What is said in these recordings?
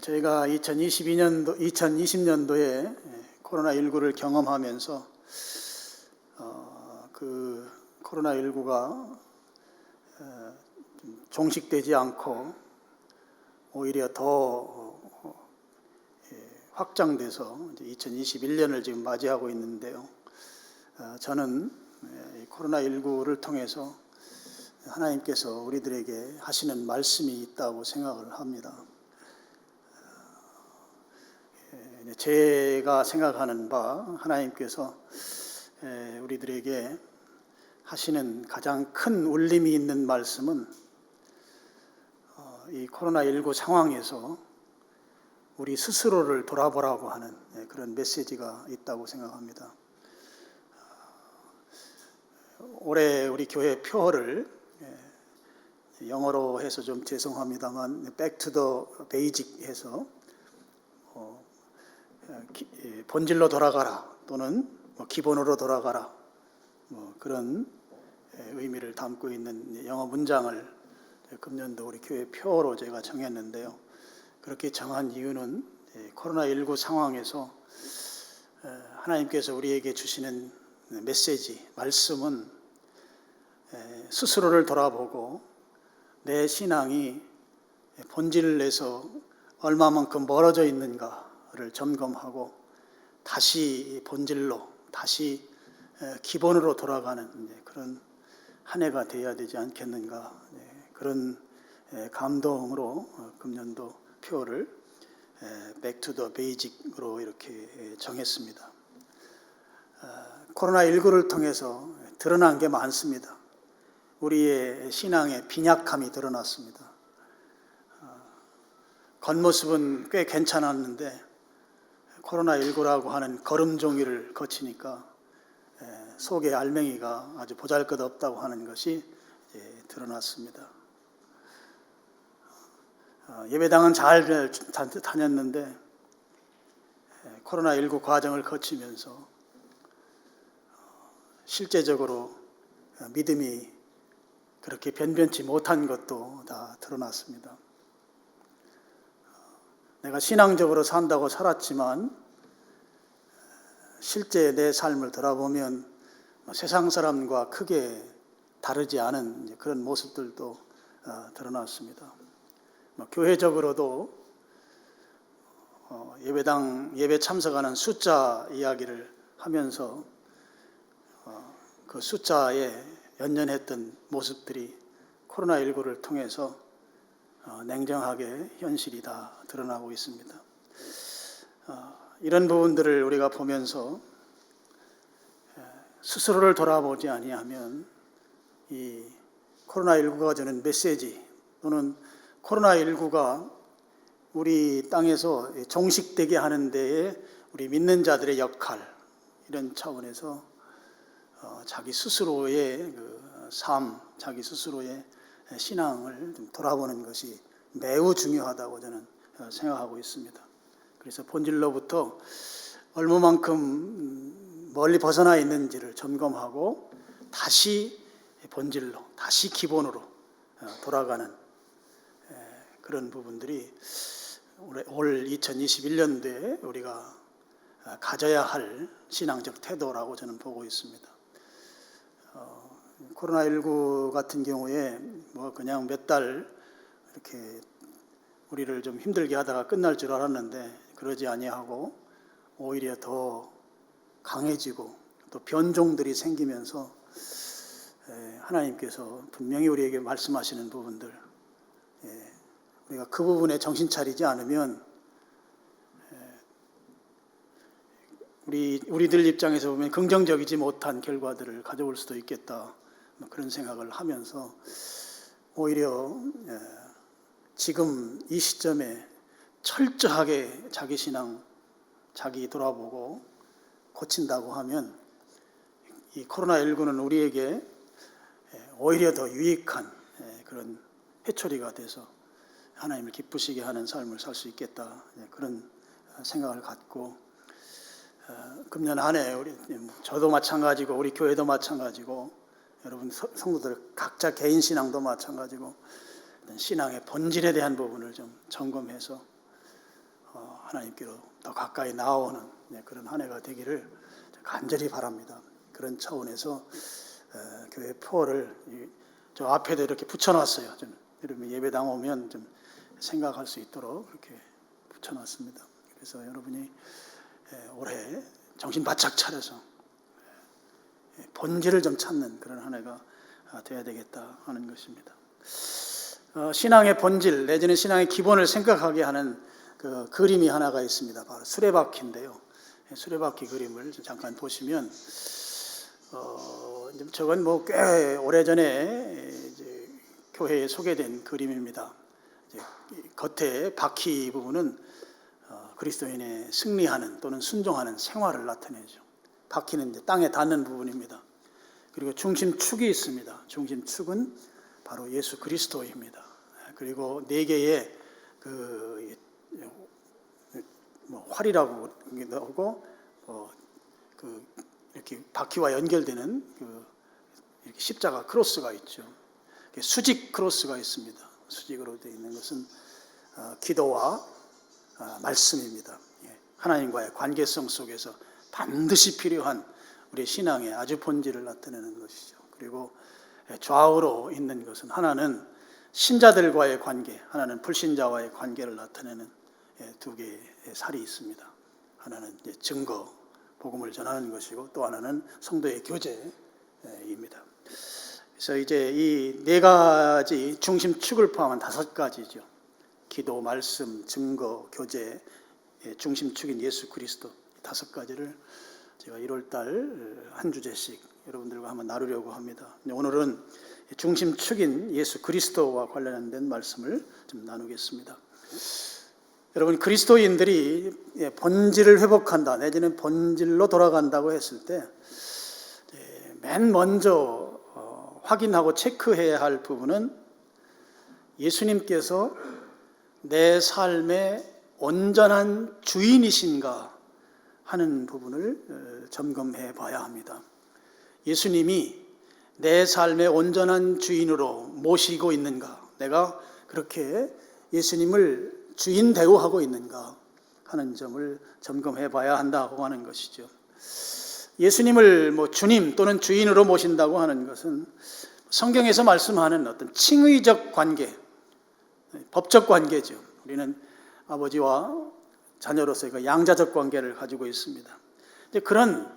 저희가 2020년도에 코로나19를 경험하면서 그 코로나19가 종식되지 않고 오히려 더 확장돼서 2021년을 지금 맞이하고 있는데요. 저는 코로나19를 통해서 하나님께서 우리들에게 하시는 말씀이 있다고 생각을 합니다. 제가 생각하는 바 하나님께서 우리들에게 하시는 가장 큰 울림이 있는 말씀은 이 코로나19 상황에서 우리 스스로를 돌아보라고 하는 그런 메시지가 있다고 생각합니다. 올해 우리 교회 표어를 영어로 해서 좀 죄송합니다만 Back to the Basic 해서 본질로 돌아가라 또는 기본으로 돌아가라 그런 의미를 담고 있는 영어 문장을 금년도 우리 교회 표어로 제가 정했는데요. 그렇게 정한 이유는 코로나19 상황에서 하나님께서 우리에게 주시는 메시지, 말씀은 스스로를 돌아보고 내 신앙이 본질에서 얼마만큼 멀어져 있는가를 점검하고 다시 본질로, 다시 기본으로 돌아가는 그런 한 해가 되어야 되지 않겠는가, 그런 감동으로 금년도 표를 Back to the Basic으로 이렇게 정했습니다. 코로나19를 통해서 드러난 게 많습니다. 우리의 신앙의 빈약함이 드러났습니다. 겉모습은 꽤 괜찮았는데 코로나19라고 하는 거름종이를 거치니까 속의 알맹이가 아주 보잘것없다고 하는 것이 드러났습니다. 예배당은 잘 다녔는데 코로나19 과정을 거치면서 실제적으로 믿음이 그렇게 변변치 못한 것도 다 드러났습니다. 내가 신앙적으로 산다고 살았지만 실제 내 삶을 돌아보면 세상 사람과 크게 다르지 않은 그런 모습들도 드러났습니다. 교회적으로도 예배당 예배 참석하는 숫자 이야기를 하면서 그 숫자에 연연했던 모습들이 코로나19를 통해서 냉정하게 현실이 다 드러나고 있습니다. 이런 부분들을 우리가 보면서 스스로를 돌아보지 아니하면 이 코로나19가 주는 메시지 또는 코로나19가 우리 땅에서 종식되게 하는 데에 우리 믿는 자들의 역할, 이런 차원에서 자기 스스로의 그 삶, 자기 스스로의 신앙을 좀 돌아보는 것이 매우 중요하다고 저는 생각하고 있습니다. 그래서 본질로부터 얼마만큼 멀리 벗어나 있는지를 점검하고 다시 본질로, 다시 기본으로 돌아가는 그런 부분들이 올 2021년도에 우리가 가져야 할 신앙적 태도라고 저는 보고 있습니다. 코로나19 같은 경우에 그냥 몇 달 이렇게 우리를 좀 힘들게 하다가 끝날 줄 알았는데 그러지 아니하고 오히려 더 강해지고 또 변종들이 생기면서 하나님께서 분명히 우리에게 말씀하시는 부분들, 우리가 그 부분에 정신 차리지 않으면 우리들 입장에서 보면 긍정적이지 못한 결과들을 가져올 수도 있겠다, 그런 생각을 하면서 오히려 지금 이 시점에 철저하게 자기 신앙, 자기 돌아보고 고친다고 하면 이 코로나19는 우리에게 오히려 더 유익한 그런 회초리가 돼서 하나님을 기쁘시게 하는 삶을 살 수 있겠다, 그런 생각을 갖고 금년 한 해 저도 마찬가지고 우리 교회도 마찬가지고 여러분 성도들 각자 개인 신앙도 마찬가지고 신앙의 본질에 대한 부분을 좀 점검해서 하나님께로 더 가까이 나아오는 그런 한 해가 되기를 간절히 바랍니다. 그런 차원에서 교회 표어를 저 앞에도 이렇게 붙여놨어요. 좀 여러분 예배당 오면 좀 생각할 수 있도록 이렇게 붙여놨습니다. 그래서 여러분이 올해 정신 바짝 차려서 본질을 좀 찾는 그런 한 해가 되어야 되겠다 하는 것입니다. 신앙의 본질 내지는 신앙의 기본을 생각하게 하는 그 그림이 하나가 있습니다. 바로 수레바퀴인데요. 수레바퀴 그림을 잠깐 보시면 저건 뭐 꽤 오래전에 이제 교회에 소개된 그림입니다. 이제 겉에 바퀴 부분은 그리스도인의 승리하는 또는 순종하는 생활을 나타내죠. 바퀴는 이제 땅에 닿는 부분입니다. 그리고 중심축이 있습니다. 중심축은 바로 예수 그리스도입니다. 그리고 네 개의 활이라고 하고 이렇게 바퀴와 연결되는 이렇게 십자가 크로스가 있죠. 수직 크로스가 있습니다. 수직으로 되어 있는 것은 기도와 말씀입니다. 하나님과의 관계성 속에서 반드시 필요한 우리 신앙의 아주 본질을 나타내는 것이죠. 그리고 좌우로 있는 것은 하나는 신자들과의 관계, 하나는 불신자와의 관계를 나타내는 두 개의 살이 있습니다. 하나는 이제 증거, 복음을 전하는 것이고 또 하나는 성도의 교제입니다. 그래서 이제 이 네 가지 중심축을 포함한 5가지죠. 기도, 말씀, 증거, 교제, 중심축인 예수 그리스도 5가지를 제가 1월달 한 주제씩 여러분들과 한번 나누려고 합니다. 오늘은 중심축인 예수 그리스도와 관련된 말씀을 좀 나누겠습니다. 여러분 그리스도인들이 본질을 회복한다 내지는 본질로 돌아간다고 했을 때 맨 먼저 확인하고 체크해야 할 부분은 예수님께서 내 삶의 온전한 주인이신가 하는 부분을 점검해 봐야 합니다. 예수님이 내 삶의 온전한 주인으로 모시고 있는가, 내가 그렇게 예수님을 주인 대우하고 있는가 하는 점을 점검해 봐야 한다고 하는 것이죠. 예수님을 주님 또는 주인으로 모신다고 하는 것은 성경에서 말씀하는 어떤 칭의적 관계, 법적 관계죠. 우리는 아버지와 자녀로서의 그 양자적 관계를 가지고 있습니다. 그런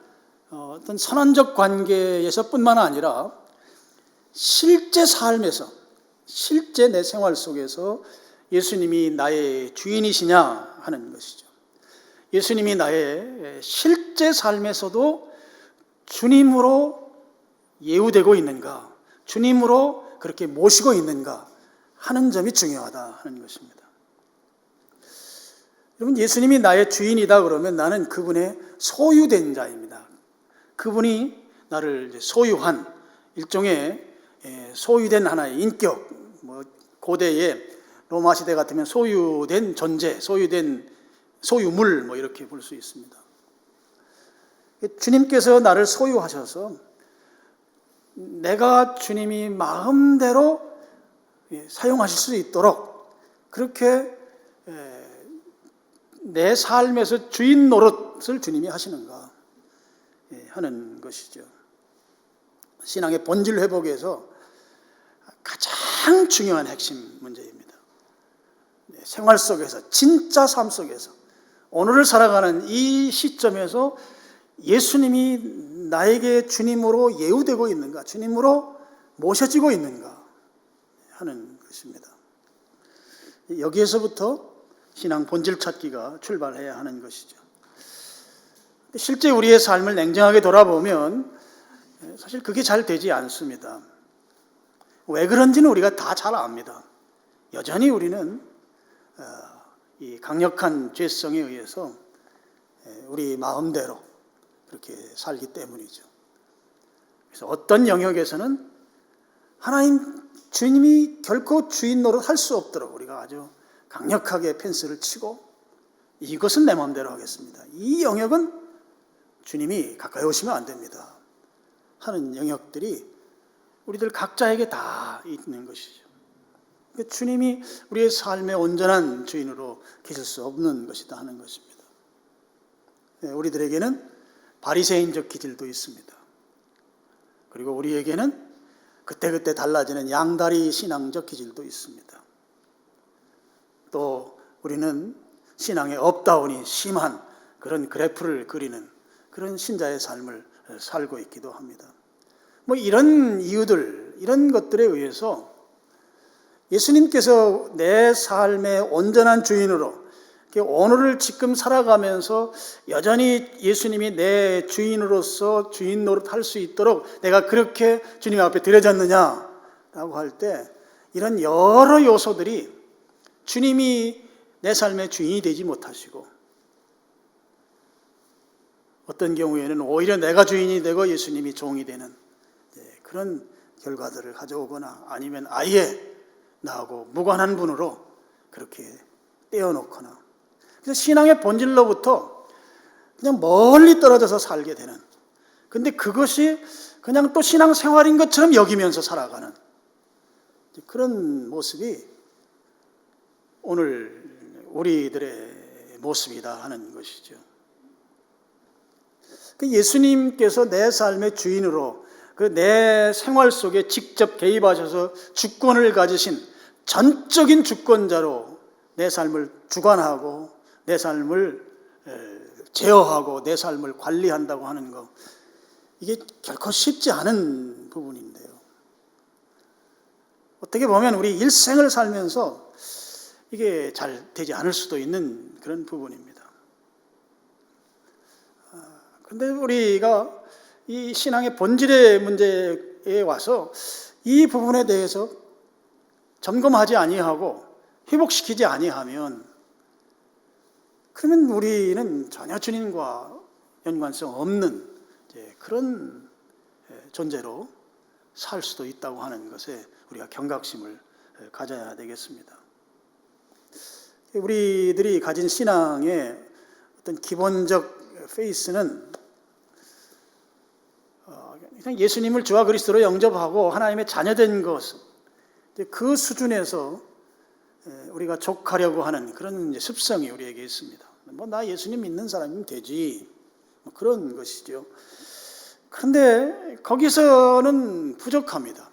어떤 선언적 관계에서뿐만 아니라 실제 삶에서, 실제 내 생활 속에서 예수님이 나의 주인이시냐 하는 것이죠. 예수님이 나의 실제 삶에서도 주님으로 예우되고 있는가, 주님으로 그렇게 모시고 있는가 하는 점이 중요하다 하는 것입니다. 여러분, 예수님이 나의 주인이다 그러면 나는 그분의 소유된 자입니다. 그분이 나를 소유한 일종의 소유된 하나의 인격, 고대의 로마 시대 같으면 소유된 존재, 소유된 소유물 이렇게 볼 수 있습니다. 주님께서 나를 소유하셔서 내가 주님이 마음대로 사용하실 수 있도록 그렇게 내 삶에서 주인 노릇을 주님이 하시는가 하는 것이죠. 신앙의 본질 회복에서 가장 중요한 핵심 문제입니다. 생활 속에서, 진짜 삶 속에서, 오늘을 살아가는 이 시점에서 예수님이 나에게 주님으로 예우되고 있는가, 주님으로 모셔지고 있는가 하는 것입니다. 여기에서부터 신앙 본질 찾기가 출발해야 하는 것이죠. 실제 우리의 삶을 냉정하게 돌아보면 사실 그게 잘 되지 않습니다. 왜 그런지는 우리가 다 잘 압니다. 여전히 우리는 이 강력한 죄성에 의해서 우리 마음대로 그렇게 살기 때문이죠. 그래서 어떤 영역에서는 하나님 주님이 결코 주인 노릇 할 수 없도록 우리가 아주 강력하게 펜스를 치고 이것은 내 마음대로 하겠습니다. 이 영역은 주님이 가까이 오시면 안 됩니다 하는 영역들이 우리들 각자에게 다 있는 것이죠. 주님이 우리의 삶의 온전한 주인으로 계실 수 없는 것이다 하는 것입니다. 우리들에게는 바리새인적 기질도 있습니다. 그리고 우리에게는 그때그때 달라지는 양다리 신앙적 기질도 있습니다. 또 우리는 신앙의 업다운이 심한 그런 그래프를 그리는 그런 신자의 삶을 살고 있기도 합니다. 이런 이유들, 이런 것들에 의해서 예수님께서 내 삶의 온전한 주인으로 오늘을 지금 살아가면서 여전히 예수님이 내 주인으로서 주인 노릇할 수 있도록 내가 그렇게 주님 앞에 드려졌느냐라고 할 때 이런 여러 요소들이 주님이 내 삶의 주인이 되지 못하시고 어떤 경우에는 오히려 내가 주인이 되고 예수님이 종이 되는 그런 결과들을 가져오거나 아니면 아예 나하고 무관한 분으로 그렇게 떼어놓거나 그래서 신앙의 본질로부터 그냥 멀리 떨어져서 살게 되는 근데 그것이 그냥 또 신앙생활인 것처럼 여기면서 살아가는 그런 모습이 오늘 우리들의 모습이다 하는 것이죠. 예수님께서 내 삶의 주인으로 내 생활 속에 직접 개입하셔서 주권을 가지신 전적인 주권자로 내 삶을 주관하고 내 삶을 제어하고 내 삶을 관리한다고 하는 것, 이게 결코 쉽지 않은 부분인데요. 어떻게 보면 우리 일생을 살면서 이게 잘 되지 않을 수도 있는 그런 부분입니다. 그런데 우리가 이 신앙의 본질의 문제에 와서 이 부분에 대해서 점검하지 아니하고 회복시키지 아니하면 그러면 우리는 전혀 주님과 연관성 없는 그런 존재로 살 수도 있다고 하는 것에 우리가 경각심을 가져야 되겠습니다. 우리들이 가진 신앙의 어떤 기본적 페이스는 그냥 예수님을 주와 그리스도로 영접하고 하나님의 자녀된 것, 그 수준에서 우리가 족하려고 하는 그런 습성이 우리에게 있습니다. 나 예수님 믿는 사람이면 되지, 그런 것이죠. 그런데 거기서는 부족합니다.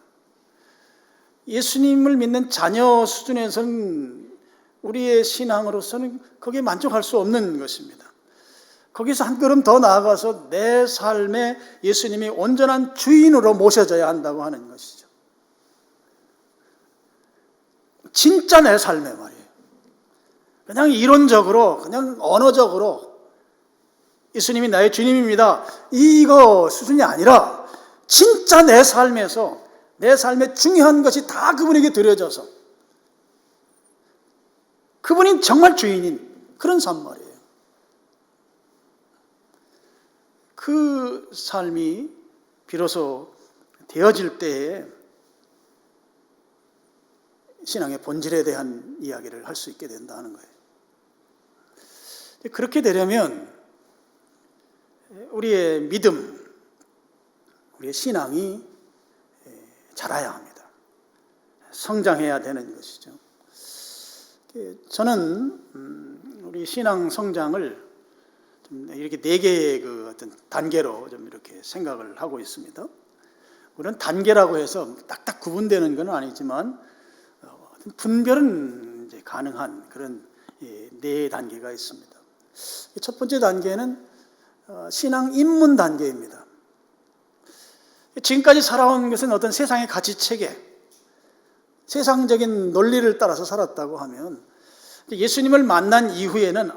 예수님을 믿는 자녀 수준에서는 우리의 신앙으로서는 거기에 만족할 수 없는 것입니다. 거기서 한 걸음 더 나아가서 내 삶에 예수님이 온전한 주인으로 모셔져야 한다고 하는 것이죠. 진짜 내 삶에 말이에요. 그냥 이론적으로, 그냥 언어적으로 예수님이 나의 주님입니다, 이거 수준이 아니라 진짜 내 삶에서 내 삶의 중요한 것이 다 그분에게 드려져서 그분이 정말 주인인 그런 삶 말이에요. 그 삶이 비로소 되어질 때에 신앙의 본질에 대한 이야기를 할 수 있게 된다는 거예요. 그렇게 되려면 우리의 믿음, 우리의 신앙이 자라야 합니다. 성장해야 되는 것이죠. 저는 우리 신앙 성장을 좀 이렇게 4개의 그 어떤 단계로 좀 이렇게 생각을 하고 있습니다. 물론 단계라고 해서 딱딱 구분되는 건 아니지만 분별은 이제 가능한 그런 4단계가 있습니다. 첫 번째 단계는 신앙 입문 단계입니다. 지금까지 살아온 것은 어떤 세상의 가치 체계, 세상적인 논리를 따라서 살았다고 하면 예수님을 만난 이후에는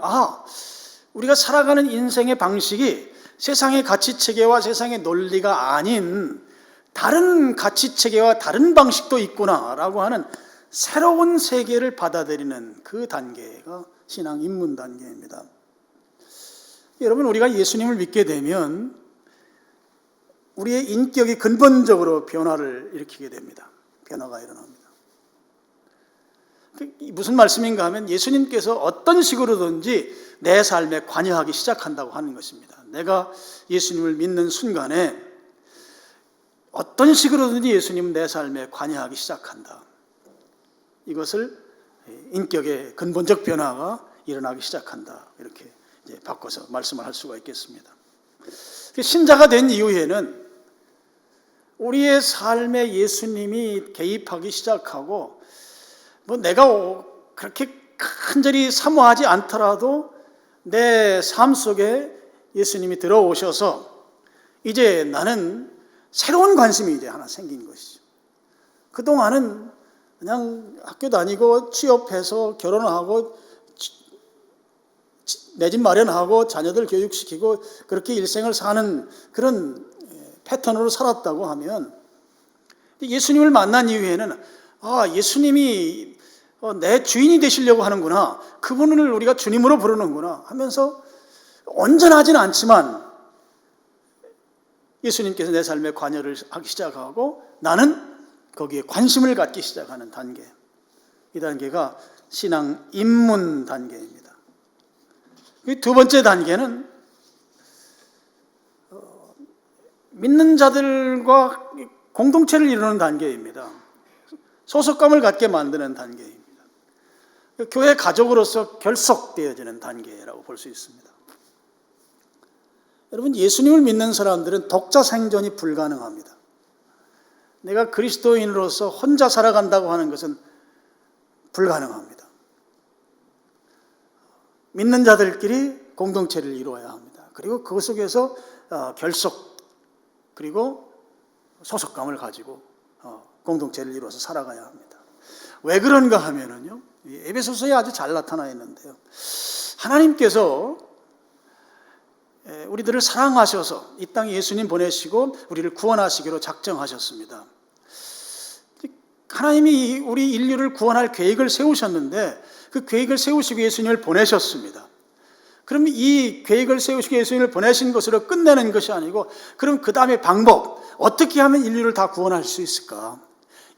우리가 살아가는 인생의 방식이 세상의 가치 체계와 세상의 논리가 아닌 다른 가치 체계와 다른 방식도 있구나라고 하는 새로운 세계를 받아들이는 그 단계가 신앙 입문 단계입니다. 여러분, 우리가 예수님을 믿게 되면 우리의 인격이 근본적으로 변화를 일으키게 됩니다. 변화가 일어납니다. 무슨 말씀인가 하면 예수님께서 어떤 식으로든지 내 삶에 관여하기 시작한다고 하는 것입니다. 내가 예수님을 믿는 순간에 어떤 식으로든지 예수님은 내 삶에 관여하기 시작한다. 이것을 인격의 근본적 변화가 일어나기 시작한다. 이렇게 이제 바꿔서 말씀을 할 수가 있겠습니다. 신자가 된 이후에는 우리의 삶에 예수님이 개입하기 시작하고 내가 그렇게 간절히 사모하지 않더라도 내 삶 속에 예수님이 들어오셔서 이제 나는 새로운 관심이 이제 하나 생긴 것이죠. 그동안은 그냥 학교 다니고 취업해서 결혼하고 내 집 마련하고 자녀들 교육시키고 그렇게 일생을 사는 그런 패턴으로 살았다고 하면 예수님을 만난 이후에는 예수님이 내 주인이 되시려고 하는구나, 그분을 우리가 주님으로 부르는구나 하면서 온전하지는 않지만 예수님께서 내 삶에 관여를 하기 시작하고 나는 거기에 관심을 갖기 시작하는 단계, 이 단계가 신앙 입문 단계입니다. 두 번째 단계는 믿는 자들과 공동체를 이루는 단계입니다. 소속감을 갖게 만드는 단계입니다. 교회 가족으로서 결속되어지는 단계라고 볼 수 있습니다. 여러분, 예수님을 믿는 사람들은 독자 생존이 불가능합니다. 내가 그리스도인으로서 혼자 살아간다고 하는 것은 불가능합니다. 믿는 자들끼리 공동체를 이루어야 합니다. 그리고 그 속에서 결속 그리고 소속감을 가지고 공동체를 이루어서 살아가야 합니다. 왜 그런가 하면은요, 에베소서에 아주 잘 나타나 있는데요, 하나님께서 우리들을 사랑하셔서 이 땅에 예수님 보내시고 우리를 구원하시기로 작정하셨습니다. 하나님이 우리 인류를 구원할 계획을 세우셨는데 그 계획을 세우시고 예수님을 보내셨습니다. 그럼 이 계획을 세우시고 예수님을 보내신 것으로 끝내는 것이 아니고, 그럼 그 다음에 방법, 어떻게 하면 인류를 다 구원할 수 있을까?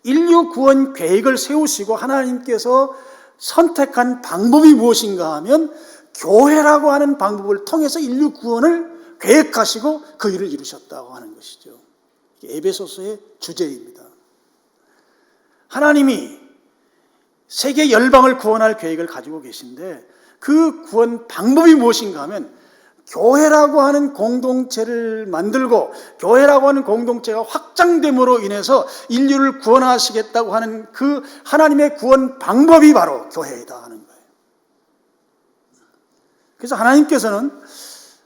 인류 구원 계획을 세우시고 하나님께서 선택한 방법이 무엇인가 하면 교회라고 하는 방법을 통해서 인류 구원을 계획하시고 그 일을 이루셨다고 하는 것이죠. 에베소서의 주제입니다. 하나님이 세계 열방을 구원할 계획을 가지고 계신데 그 구원 방법이 무엇인가 하면 교회라고 하는 공동체를 만들고 교회라고 하는 공동체가 확장됨으로 인해서 인류를 구원하시겠다고 하는 그 하나님의 구원 방법이 바로 교회이다 하는 거예요. 그래서 하나님께서는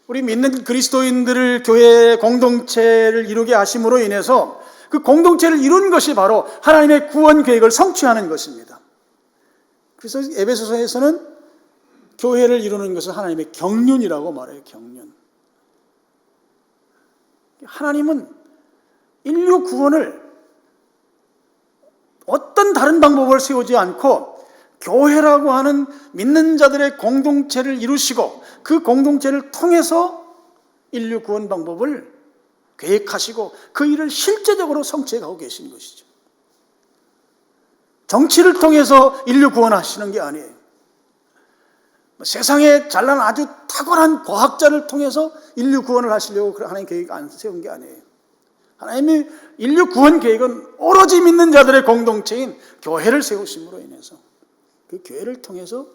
우리 믿는 그리스도인들을 교회 공동체를 이루게 하심으로 인해서 그 공동체를 이룬 것이 바로 하나님의 구원 계획을 성취하는 것입니다. 그래서 에베소서에서는 교회를 이루는 것을 하나님의 경륜이라고 말해요. 경륜. 하나님은 인류 구원을 어떤 다른 방법을 세우지 않고 교회라고 하는 믿는 자들의 공동체를 이루시고 그 공동체를 통해서 인류 구원 방법을 계획하시고 그 일을 실제적으로 성취해가고 계신 것이죠. 정치를 통해서 인류 구원하시는 게 아니에요. 세상에 잘난 아주 탁월한 과학자를 통해서 인류 구원을 하시려고 하나님 계획 안 세운 게 아니에요. 하나님의 인류 구원 계획은 오로지 믿는 자들의 공동체인 교회를 세우심으로 인해서 그 교회를 통해서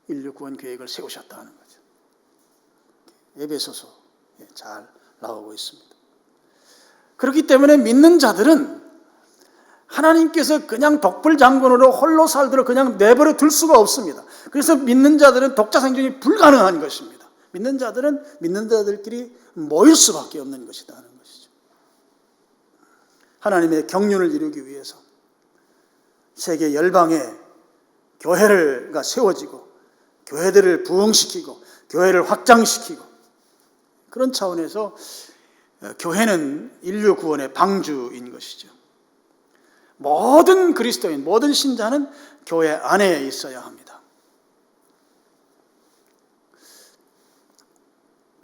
인류 구원 계획을 세우셨다는 거죠. 에베소서에 잘 나오고 있습니다. 그렇기 때문에 믿는 자들은 하나님께서 그냥 독불장군으로 홀로 살도록 그냥 내버려 둘 수가 없습니다. 그래서 믿는 자들은 독자 생존이 불가능한 것입니다. 믿는 자들은 믿는 자들끼리 모일 수밖에 없는 것이라는 것이죠. 하나님의 경륜을 이루기 위해서 세계 열방에 교회가 세워지고 교회들을 부흥시키고 교회를 확장시키고 그런 차원에서 교회는 인류 구원의 방주인 것이죠. 모든 그리스도인, 모든 신자는 교회 안에 있어야 합니다.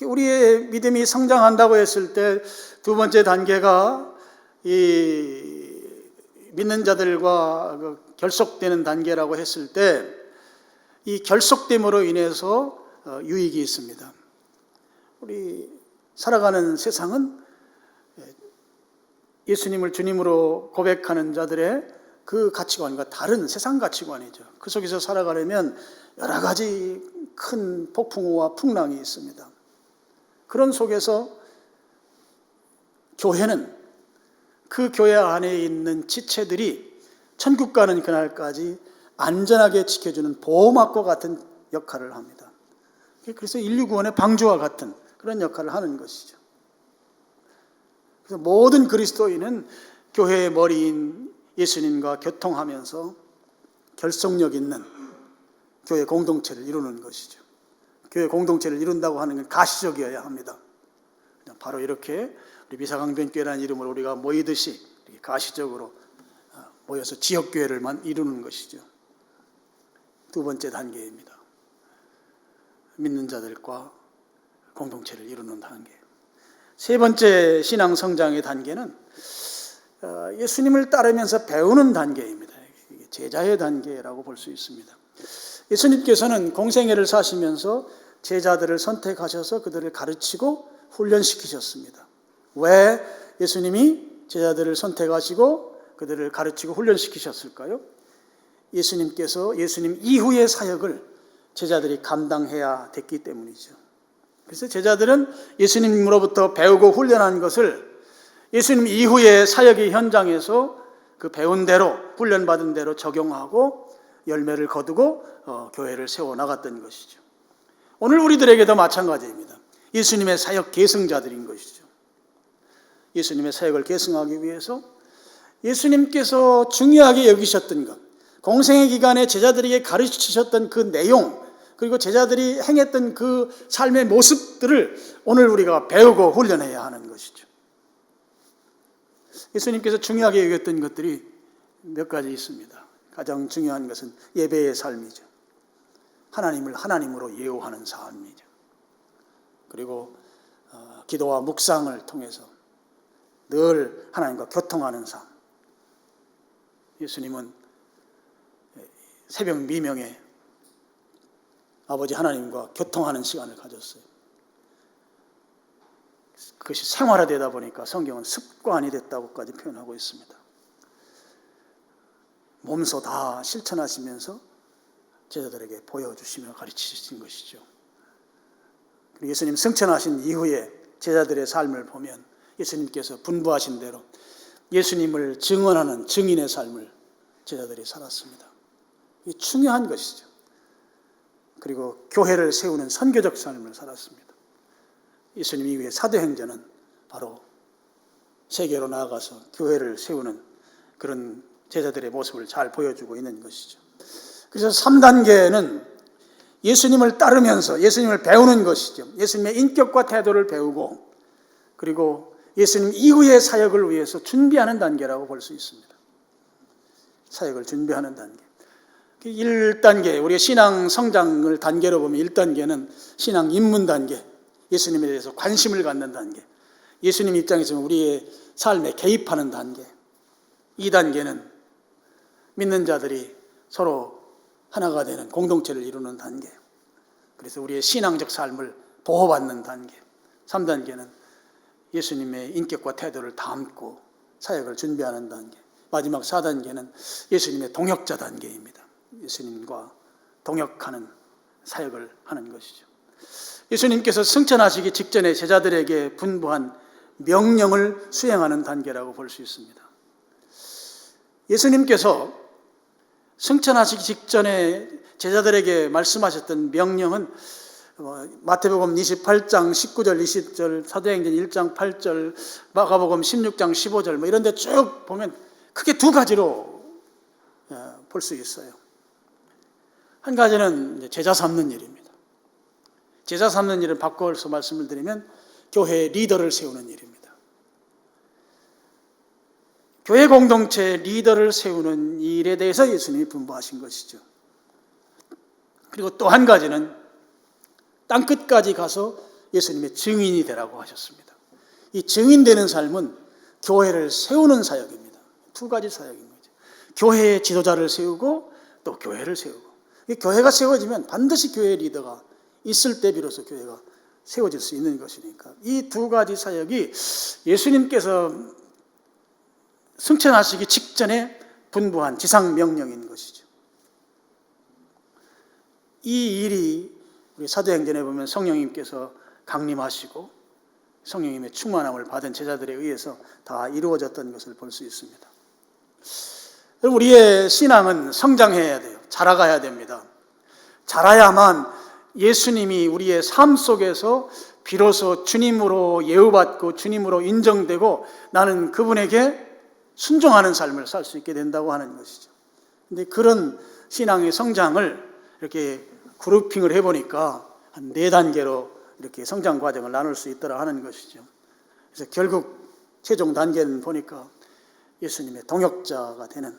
우리의 믿음이 성장한다고 했을 때 두 번째 단계가 이 믿는 자들과 결속되는 단계라고 했을 때 이 결속됨으로 인해서 유익이 있습니다. 우리 살아가는 세상은 예수님을 주님으로 고백하는 자들의 그 가치관과 다른 세상 가치관이죠. 그 속에서 살아가려면 여러 가지 큰 폭풍우와 풍랑이 있습니다. 그런 속에서 교회는 그 교회 안에 있는 지체들이 천국 가는 그날까지 안전하게 지켜주는 보호막과 같은 역할을 합니다. 그래서 인류 구원의 방주와 같은 그런 역할을 하는 것이죠. 그래서 모든 그리스도인은 교회의 머리인 예수님과 교통하면서 결속력 있는 교회 공동체를 이루는 것이죠. 교회 공동체를 이룬다고 하는 건 가시적이어야 합니다. 바로 이렇게 우리 미사강변교회라는 이름으로 우리가 모이듯이 가시적으로 모여서 지역교회를 이루는 것이죠. 두 번째 단계입니다. 믿는 자들과 공동체를 이루는 단계. 세 번째 신앙 성장의 단계는 예수님을 따르면서 배우는 단계입니다. 제자의 단계라고 볼 수 있습니다. 예수님께서는 공생애를 사시면서 제자들을 선택하셔서 그들을 가르치고 훈련시키셨습니다. 왜 예수님이 제자들을 선택하시고 그들을 가르치고 훈련시키셨을까요? 예수님께서 예수님 이후의 사역을 제자들이 감당해야 됐기 때문이죠. 그래서 제자들은 예수님으로부터 배우고 훈련한 것을 예수님 이후의 사역의 현장에서 그 배운 대로 훈련받은 대로 적용하고 열매를 거두고 교회를 세워나갔던 것이죠. 오늘 우리들에게도 마찬가지입니다. 예수님의 사역 계승자들인 것이죠. 예수님의 사역을 계승하기 위해서 예수님께서 중요하게 여기셨던 것, 공생의 기간에 제자들에게 가르치셨던 그 내용, 그리고 제자들이 행했던 그 삶의 모습들을 오늘 우리가 배우고 훈련해야 하는 것이죠. 예수님께서 중요하게 여겼던 것들이 몇 가지 있습니다. 가장 중요한 것은 예배의 삶이죠. 하나님을 하나님으로 예우하는 삶이죠. 그리고 기도와 묵상을 통해서 늘 하나님과 교통하는 삶. 예수님은 새벽 미명에 아버지 하나님과 교통하는 시간을 가졌어요. 그것이 생활화되다 보니까 성경은 습관이 됐다고까지 표현하고 있습니다. 몸소 다 실천하시면서 제자들에게 보여주시며 가르치신 것이죠. 그리고 예수님 승천하신 이후에 제자들의 삶을 보면 예수님께서 분부하신 대로 예수님을 증언하는 증인의 삶을 제자들이 살았습니다. 이게 중요한 것이죠. 그리고 교회를 세우는 선교적 삶을 살았습니다. 예수님 이후에 사도행전은 바로 세계로 나아가서 교회를 세우는 그런 제자들의 모습을 잘 보여주고 있는 것이죠. 그래서 3단계는 예수님을 따르면서 예수님을 배우는 것이죠. 예수님의 인격과 태도를 배우고 그리고 예수님 이후의 사역을 위해서 준비하는 단계라고 볼 수 있습니다. 사역을 준비하는 단계. 1단계, 우리의 신앙 성장을 단계로 보면 1단계는 신앙 입문 단계, 예수님에 대해서 관심을 갖는 단계, 예수님 입장에서 우리의 삶에 개입하는 단계. 2단계는 믿는 자들이 서로 하나가 되는 공동체를 이루는 단계. 그래서 우리의 신앙적 삶을 보호받는 단계. 3단계는 예수님의 인격과 태도를 담고 사역을 준비하는 단계. 마지막 4단계는 예수님의 동역자 단계입니다. 예수님과 동역하는 사역을 하는 것이죠. 예수님께서 승천하시기 직전에 제자들에게 분부한 명령을 수행하는 단계라고 볼 수 있습니다. 예수님께서 승천하시기 직전에 제자들에게 말씀하셨던 명령은 마태복음 28장 19절 20절, 사도행전 1장 8절, 마가복음 16장 15절 이런 데 쭉 보면 크게 두 가지로 볼 수 있어요. 한 가지는 제자 삼는 일입니다. 제자 삼는 일을 바꿔서 말씀을 드리면 교회의 리더를 세우는 일입니다. 교회 공동체 리더를 세우는 일에 대해서 예수님이 분부하신 것이죠. 그리고 또 한 가지는 땅끝까지 가서 예수님의 증인이 되라고 하셨습니다. 이 증인되는 삶은 교회를 세우는 사역입니다. 두 가지 사역인 거죠. 교회의 지도자를 세우고 또 교회를 세우고. 교회가 세워지면 반드시 교회의 리더가 있을 때 비로소 교회가 세워질 수 있는 것이니까 이 두 가지 사역이 예수님께서 승천하시기 직전에 분부한 지상명령인 것이죠. 이 일이 우리 사도행전에 보면 성령님께서 강림하시고 성령님의 충만함을 받은 제자들에 의해서 다 이루어졌던 것을 볼 수 있습니다. 우리의 신앙은 성장해야 돼요. 자라가야 됩니다. 자라야만 예수님이 우리의 삶 속에서 비로소 주님으로 예우받고 주님으로 인정되고 나는 그분에게 순종하는 삶을 살 수 있게 된다고 하는 것이죠. 근데 그런 신앙의 성장을 이렇게 그룹핑을 해보니까 한 4단계로 이렇게 성장 과정을 나눌 수 있더라 하는 것이죠. 그래서 결국 최종 단계는 보니까 예수님의 동역자가 되는,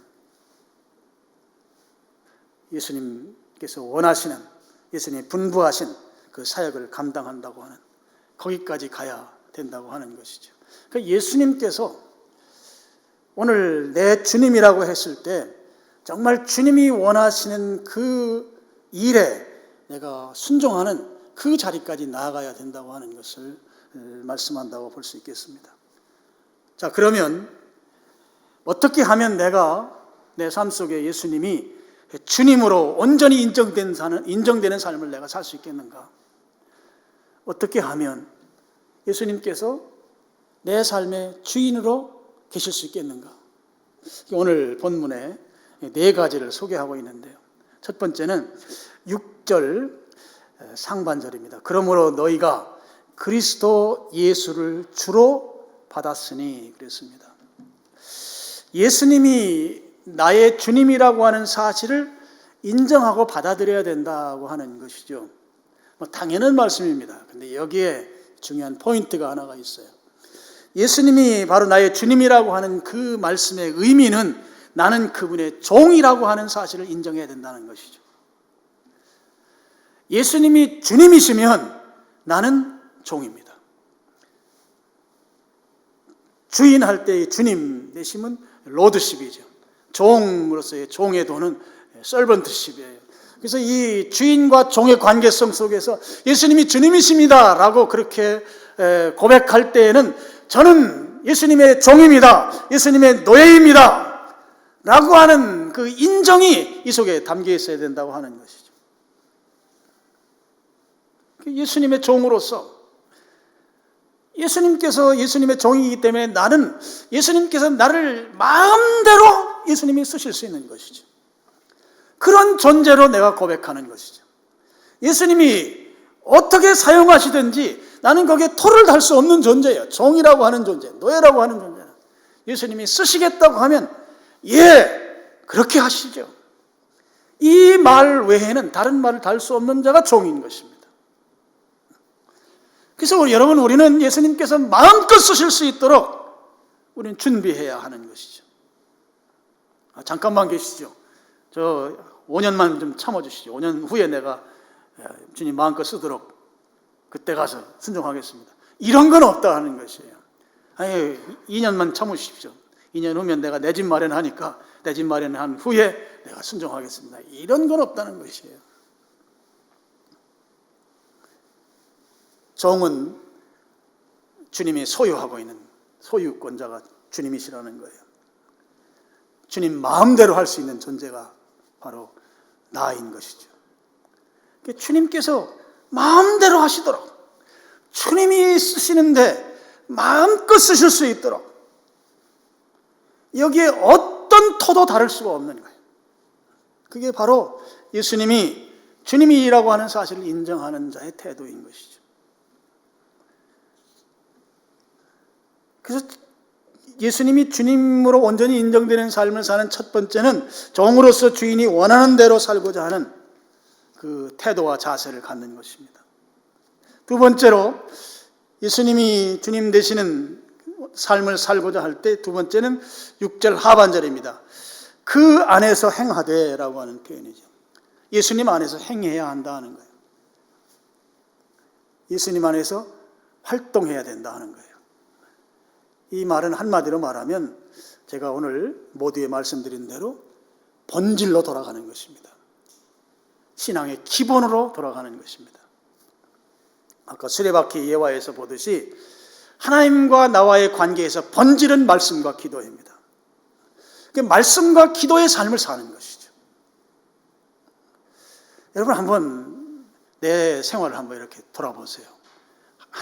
예수님께서 원하시는, 예수님이 분부하신 그 사역을 감당한다고 하는, 거기까지 가야 된다고 하는 것이죠. 그러니까 예수님께서 오늘 내 주님이라고 했을 때 정말 주님이 원하시는 그 일에 내가 순종하는 그 자리까지 나아가야 된다고 하는 것을 말씀한다고 볼 수 있겠습니다. 자, 그러면 어떻게 하면 내가 내 삶 속에 예수님이 주님으로 온전히 인정되는 삶을 내가 살 수 있겠는가? 어떻게 하면 예수님께서 내 삶의 주인으로 계실 수 있겠는가? 오늘 본문에 4가지를 소개하고 있는데요. 첫 번째는 6절 상반절입니다. 그러므로 너희가 그리스도 예수를 주로 받았으니 그랬습니다. 예수님이 나의 주님이라고 하는 사실을 인정하고 받아들여야 된다고 하는 것이죠. 당연한 말씀입니다. 근데 여기에 중요한 포인트가 하나가 있어요. 예수님이 바로 나의 주님이라고 하는 그 말씀의 의미는 나는 그분의 종이라고 하는 사실을 인정해야 된다는 것이죠. 예수님이 주님이시면 나는 종입니다. 주인할 때의 주님 되심은 로드십이죠. 종으로서의 종의 도는 서번트십이에요. 그래서 이 주인과 종의 관계성 속에서 예수님이 주님이십니다 라고 그렇게 고백할 때에는 저는 예수님의 종입니다, 예수님의 노예입니다 라고 하는 그 인정이 이 속에 담겨 있어야 된다고 하는 것이죠. 예수님의 종으로서, 예수님께서 예수님의 종이기 때문에 나는 예수님께서 나를 마음대로 예수님이 쓰실 수 있는 것이죠. 그런 존재로 내가 고백하는 것이죠. 예수님이 어떻게 사용하시든지 나는 거기에 토를 달 수 없는 존재예요. 종이라고 하는 존재, 노예라고 하는 존재는 예수님이 쓰시겠다고 하면 그렇게 하시죠. 이 말 외에는 다른 말을 달 수 없는 자가 종인 것입니다. 그래서 여러분, 우리는 예수님께서 마음껏 쓰실 수 있도록 우리는 준비해야 하는 것이죠. 잠깐만 계시죠. 저 5년만 좀 참아주시죠. 5년 후에 내가 주님 마음껏 쓰도록 그때 가서 순종하겠습니다. 이런 건 없다 하는 것이에요. 2년만 참으십시오. 2년 후면 내가 내 집 마련하니까 내 집 마련한 후에 내가 순종하겠습니다. 이런 건 없다는 것이에요. 종은 주님이 소유하고 있는 소유권자가 주님이시라는 거예요. 주님 마음대로 할 수 있는 존재가 바로 나인 것이죠. 주님께서 마음대로 하시도록, 주님이 쓰시는데 마음껏 쓰실 수 있도록, 여기에 어떤 토도 다를 수가 없는 거예요. 그게 바로 예수님이 주님이라고 하는 사실을 인정하는 자의 태도인 것이죠. 그래서 예수님이 주님으로 온전히 인정되는 삶을 사는 첫 번째는 종으로서 주인이 원하는 대로 살고자 하는 그 태도와 자세를 갖는 것입니다. 두 번째로 예수님이 주님 되시는 삶을 살고자 할 때 두 번째는 6절 하반절입니다. 그 안에서 행하되라고 하는 표현이죠. 예수님 안에서 행해야 한다는 거예요. 예수님 안에서 활동해야 된다 하는 거예요. 이 말은 한마디로 말하면 제가 오늘 모두에 말씀드린 대로 본질로 돌아가는 것입니다. 신앙의 기본으로 돌아가는 것입니다. 아까 수레바퀴 예화에서 보듯이 하나님과 나와의 관계에서 본질은 말씀과 기도입니다. 말씀과 기도의 삶을 사는 것이죠. 여러분 한번 내 생활을 한번 이렇게 돌아보세요.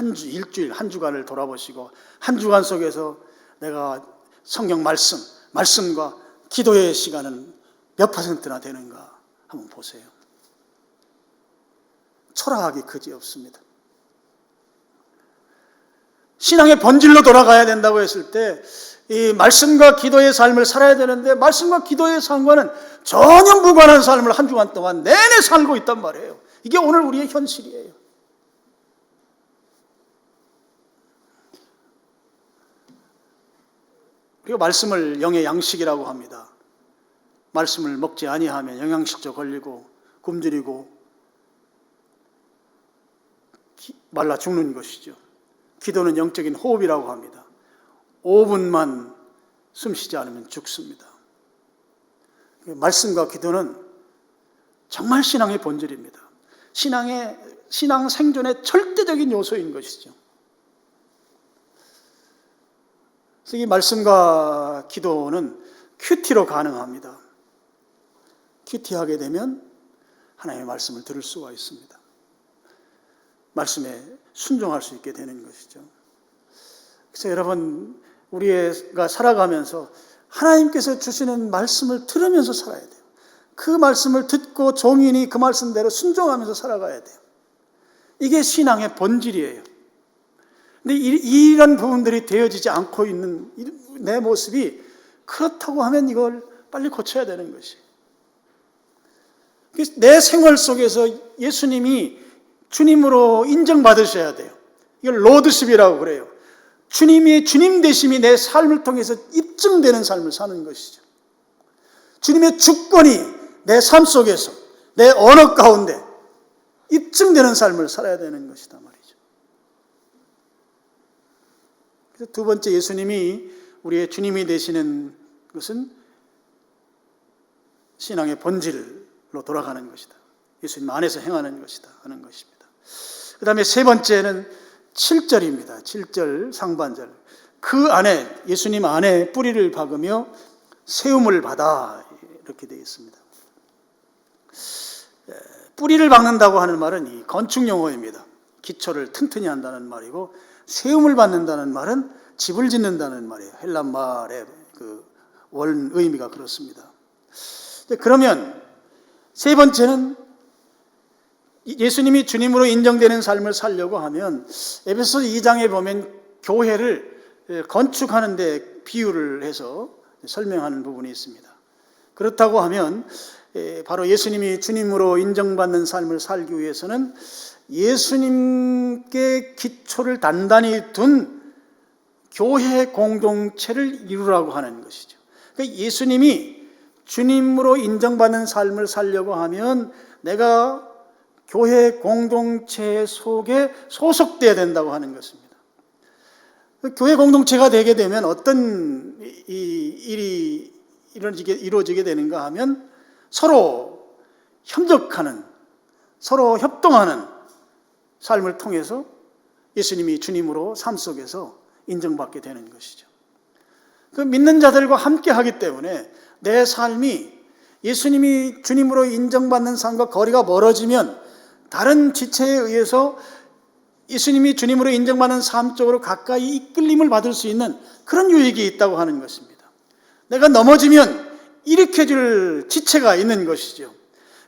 일주일, 한 주간을 돌아보시고 한 주간 속에서 내가 성경 말씀과 기도의 시간은 몇 퍼센트나 되는가 한번 보세요. 초라하기 그지없습니다. 신앙의 본질로 돌아가야 된다고 했을 때 이 말씀과 기도의 삶을 살아야 되는데 말씀과 기도의 삶과는 전혀 무관한 삶을 한 주간 동안 내내 살고 있단 말이에요. 이게 오늘 우리의 현실이에요. 그리고 말씀을 영의 양식이라고 합니다. 말씀을 먹지 아니하면 영양실조 걸리고 굶주리고 말라 죽는 것이죠. 기도는 영적인 호흡이라고 합니다. 5분만 숨 쉬지 않으면 죽습니다. 말씀과 기도는 정말 신앙의 본질입니다. 신앙 생존의 절대적인 요소인 것이죠. 그래서 이 말씀과 기도는 큐티로 가능합니다. 큐티하게 되면 하나님의 말씀을 들을 수가 있습니다. 말씀에 순종할 수 있게 되는 것이죠. 그래서 여러분, 우리가 살아가면서 하나님께서 주시는 말씀을 들으면서 살아야 돼요. 그 말씀을 듣고 종인이 그 말씀대로 순종하면서 살아가야 돼요. 이게 신앙의 본질이에요. 근데 이런 부분들이 되어지지 않고 있는 내 모습이 그렇다고 하면 이걸 빨리 고쳐야 되는 것이에요. 내 생활 속에서 예수님이 주님으로 인정받으셔야 돼요. 이걸 로드십이라고 그래요. 주님의 주님 되심이 내 삶을 통해서 입증되는 삶을 사는 것이죠. 주님의 주권이 내 삶 속에서 내 언어 가운데 입증되는 삶을 살아야 되는 것이다 말이죠. 그래서 두 번째, 예수님이 우리의 주님이 되시는 것은 신앙의 본질로 돌아가는 것이다. 예수님 안에서 행하는 것이다 하는 것입니다. 그 다음에 세 번째는 7절입니다. 7절 상반절. 그 안에, 예수님 안에 뿌리를 박으며 세움을 받아, 이렇게 되어 있습니다. 뿌리를 박는다고 하는 말은 이 건축 용어입니다. 기초를 튼튼히 한다는 말이고, 세움을 받는다는 말은 집을 짓는다는 말이에요. 헬란 말의 그 원 의미가 그렇습니다. 그러면 세 번째는 예수님이 주님으로 인정되는 삶을 살려고 하면 에베소 2장에 보면 교회를 건축하는 데 비유를 해서 설명하는 부분이 있습니다. 그렇다고 하면 바로 예수님이 주님으로 인정받는 삶을 살기 위해서는 예수님께 기초를 단단히 둔 교회 공동체를 이루라고 하는 것이죠. 그러니까 예수님이 주님으로 인정받는 삶을 살려고 하면 내가 교회 공동체 속에 소속되어야 된다고 하는 것입니다. 교회 공동체가 되게 되면 어떤 일이 이루어지게 되는가 하면 서로 협력하는, 서로 협동하는 삶을 통해서 예수님이 주님으로 삶 속에서 인정받게 되는 것이죠. 그 믿는 자들과 함께 하기 때문에 내 삶이 예수님이 주님으로 인정받는 삶과 거리가 멀어지면 다른 지체에 의해서 예수님이 주님으로 인정받는 삶 쪽으로 가까이 이끌림을 받을 수 있는 그런 유익이 있다고 하는 것입니다. 내가 넘어지면 일으켜줄 지체가 있는 것이죠.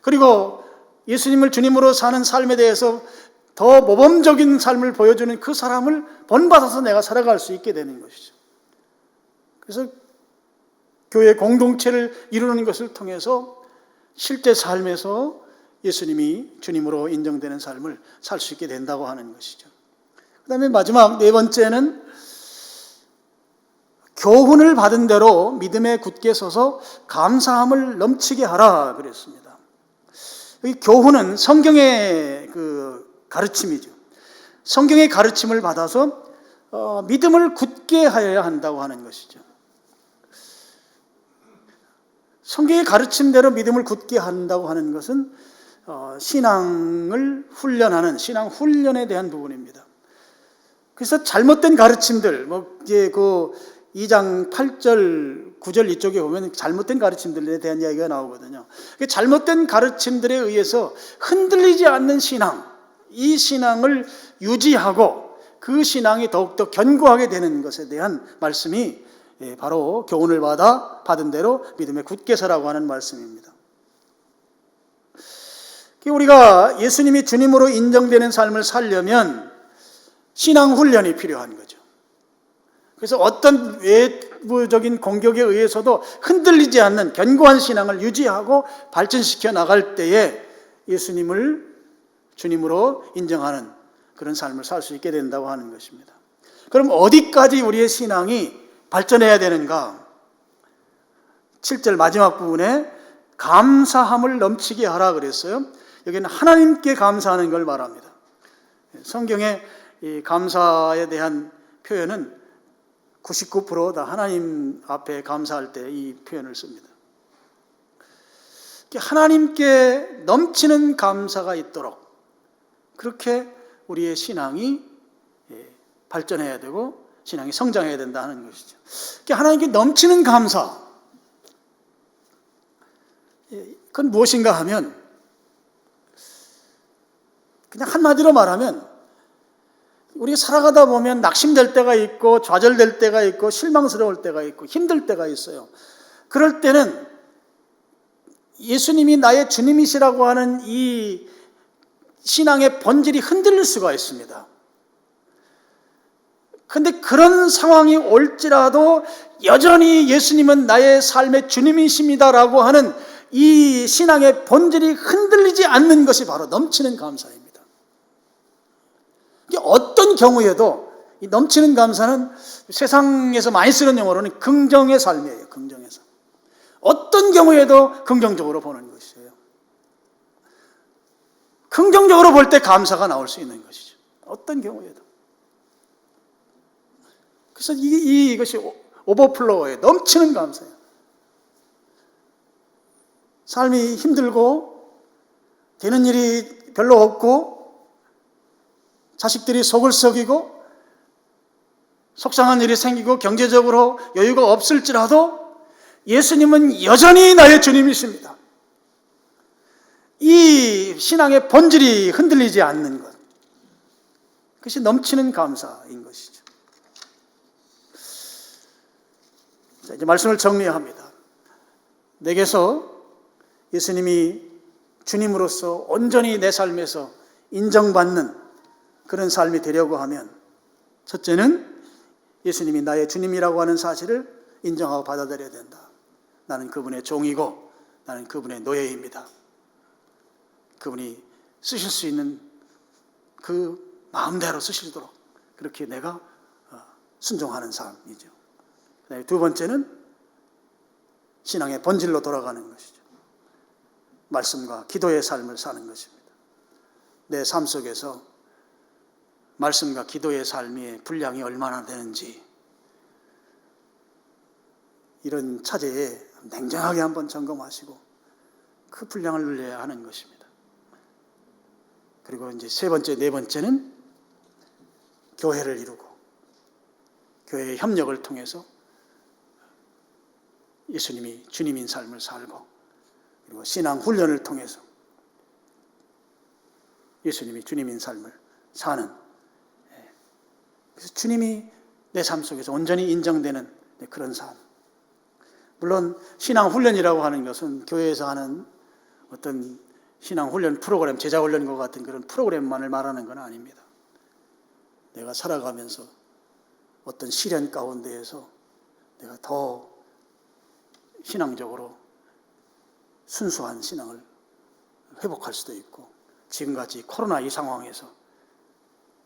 그리고 예수님을 주님으로 사는 삶에 대해서 더 모범적인 삶을 보여주는 그 사람을 본받아서 내가 살아갈 수 있게 되는 것이죠. 그래서 교회 공동체를 이루는 것을 통해서 실제 삶에서 예수님이 주님으로 인정되는 삶을 살 수 있게 된다고 하는 것이죠. 그 다음에 마지막 네 번째는 교훈을 받은 대로 믿음에 굳게 서서 감사함을 넘치게 하라 그랬습니다. 이 교훈은 성경의 그 가르침이죠. 성경의 가르침을 받아서 믿음을 굳게 하여야 한다고 하는 것이죠. 성경의 가르침대로 믿음을 굳게 한다고 하는 것은 신앙을 훈련하는 신앙 훈련에 대한 부분입니다. 그래서 잘못된 가르침들, 2장 8절, 9절 이쪽에 보면 잘못된 가르침들에 대한 이야기가 나오거든요. 잘못된 가르침들에 의해서 흔들리지 않는 신앙, 이 신앙을 유지하고 그 신앙이 더욱더 견고하게 되는 것에 대한 말씀이 바로 교훈을 받은 대로 믿음에 굳게 서라고 하는 말씀입니다. 우리가 예수님이 주님으로 인정되는 삶을 살려면 신앙 훈련이 필요한 거죠. 그래서 어떤 외부적인 공격에 의해서도 흔들리지 않는 견고한 신앙을 유지하고 발전시켜 나갈 때에 예수님을 주님으로 인정하는 그런 삶을 살 수 있게 된다고 하는 것입니다. 그럼 어디까지 우리의 신앙이 발전해야 되는가? 7절 마지막 부분에 감사함을 넘치게 하라 그랬어요. 여기는 하나님께 감사하는 걸 말합니다. 성경에 이 감사에 대한 표현은 99% 하나님 앞에 감사할 때 이 표현을 씁니다. 하나님께 넘치는 감사가 있도록 그렇게 우리의 신앙이 발전해야 되고 신앙이 성장해야 된다는 것이죠. 하나님께 넘치는 감사, 그건 무엇인가 하면 그냥 한마디로 말하면 우리가 살아가다 보면 낙심될 때가 있고 좌절될 때가 있고 실망스러울 때가 있고 힘들 때가 있어요. 그럴 때는 예수님이 나의 주님이시라고 하는 이 신앙의 본질이 흔들릴 수가 있습니다. 그런데 그런 상황이 올지라도 여전히 예수님은 나의 삶의 주님이십니다라고 하는 이 신앙의 본질이 흔들리지 않는 것이 바로 넘치는 감사입니다. 어떤 경우에도 이 넘치는 감사는 세상에서 많이 쓰는 용어로는 긍정의 삶이에요. 긍정의 삶. 어떤 경우에도 긍정적으로 보는 것이에요. 긍정적으로 볼 때 감사가 나올 수 있는 것이죠. 어떤 경우에도. 그래서 이것이 오버플로우에 넘치는 감사예요. 삶이 힘들고 되는 일이 별로 없고 자식들이 속을 썩이고 속상한 일이 생기고 경제적으로 여유가 없을지라도 예수님은 여전히 나의 주님이십니다. 이 신앙의 본질이 흔들리지 않는 것, 그것이 넘치는 감사인 것이죠. 자, 이제 말씀을 정리합니다. 내게서 예수님이 주님으로서 온전히 내 삶에서 인정받는 그런 삶이 되려고 하면 첫째는 예수님이 나의 주님이라고 하는 사실을 인정하고 받아들여야 된다. 나는 그분의 종이고 나는 그분의 노예입니다. 그분이 쓰실 수 있는 그 마음대로 쓰시도록 그렇게 내가 순종하는 삶이죠. 두 번째는 신앙의 본질로 돌아가는 것이죠. 말씀과 기도의 삶을 사는 것입니다. 내 삶 속에서 말씀과 기도의 삶의 분량이 얼마나 되는지 이런 차제에 냉정하게 한번 점검하시고 그 분량을 늘려야 하는 것입니다. 그리고 이제 세 번째, 네 번째는 교회를 이루고 교회의 협력을 통해서 예수님이 주님인 삶을 살고 그리고 신앙 훈련을 통해서 예수님이 주님인 삶을 사는, 그래서 주님이 내 삶 속에서 온전히 인정되는 그런 삶. 물론 신앙 훈련이라고 하는 것은 교회에서 하는 어떤 신앙 훈련 프로그램, 제자 훈련과 같은 그런 프로그램만을 말하는 건 아닙니다. 내가 살아가면서 어떤 시련 가운데에서 내가 더 신앙적으로 순수한 신앙을 회복할 수도 있고, 지금같이 코로나 이 상황에서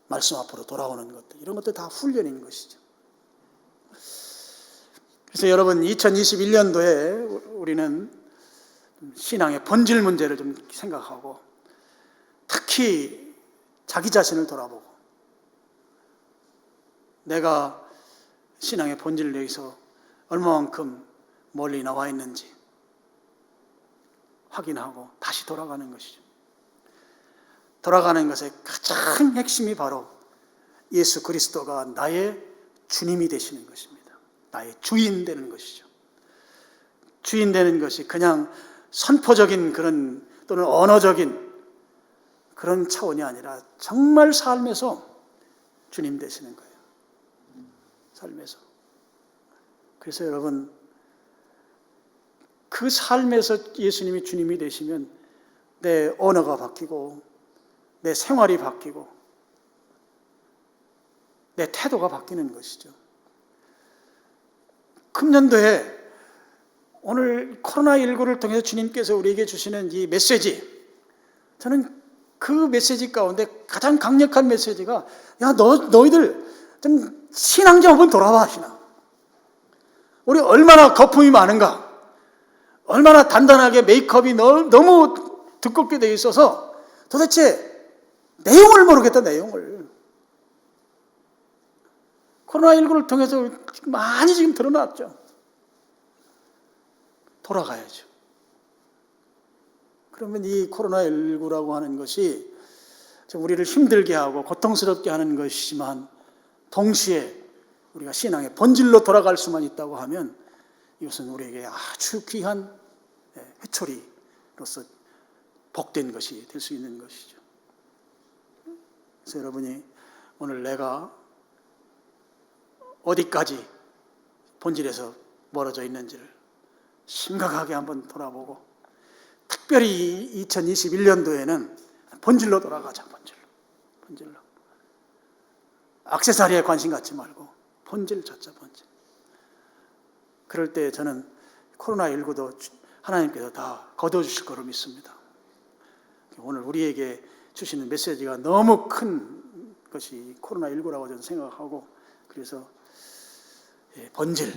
말씀 앞으로 돌아오는 것들, 이런 것들 다 훈련인 것이죠. 그래서 여러분, 2021년도에 우리는 신앙의 본질 문제를 좀 생각하고, 특히 자기 자신을 돌아보고, 내가 신앙의 본질을 위해서 얼마만큼 멀리 나와 있는지 확인하고 다시 돌아가는 것이죠. 돌아가는 것의 가장 핵심이 바로 예수 그리스도가 나의 주님이 되시는 것입니다. 나의 주인 되는 것이죠. 주인 되는 것이 그냥 선포적인 그런 또는 언어적인 그런 차원이 아니라 정말 삶에서 주님 되시는 거예요. 삶에서. 그래서 여러분, 그 삶에서 예수님이 주님이 되시면 내 언어가 바뀌고 내 생활이 바뀌고 내 태도가 바뀌는 것이죠. 금년도에 오늘 코로나19를 통해서 주님께서 우리에게 주시는 이 메시지, 저는 그 메시지 가운데 가장 강력한 메시지가 야, 너희들 좀 신앙 좀 한번 돌아봐. 신앙. 우리 얼마나 거품이 많은가, 얼마나 단단하게 메이크업이 너무 두껍게 되어 있어서 도대체 내용을 모르겠다. 내용을. 코로나19를 통해서 많이 지금 드러났죠. 돌아가야죠. 그러면 이 코로나19라고 하는 것이 우리를 힘들게 하고 고통스럽게 하는 것이지만 동시에 우리가 신앙의 본질로 돌아갈 수만 있다고 하면 이것은 우리에게 아주 귀한 회초리로서 복된 것이 될 수 있는 것이죠. 그래서 여러분이 오늘 내가 어디까지 본질에서 멀어져 있는지를 심각하게 한번 돌아보고, 특별히 2021년도에는 본질로 돌아가자. 본질로. 액세서리에 관심 갖지 말고 본질 찾자. 본질. 그럴 때 저는 코로나19도 하나님께서 다 거둬주실 거로 믿습니다. 오늘 우리에게 주시는 메시지가 너무 큰 것이 코로나19라고 저는 생각하고, 그래서 본질,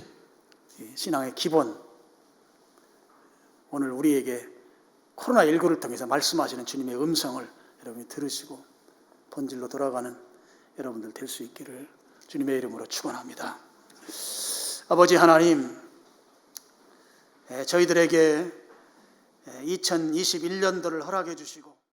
신앙의 기본, 오늘 우리에게 코로나19를 통해서 말씀하시는 주님의 음성을 여러분이 들으시고 본질로 돌아가는 여러분들 될 수 있기를 주님의 이름으로 축원합니다. 아버지 하나님, 저희들에게 2021년도를 허락해 주시고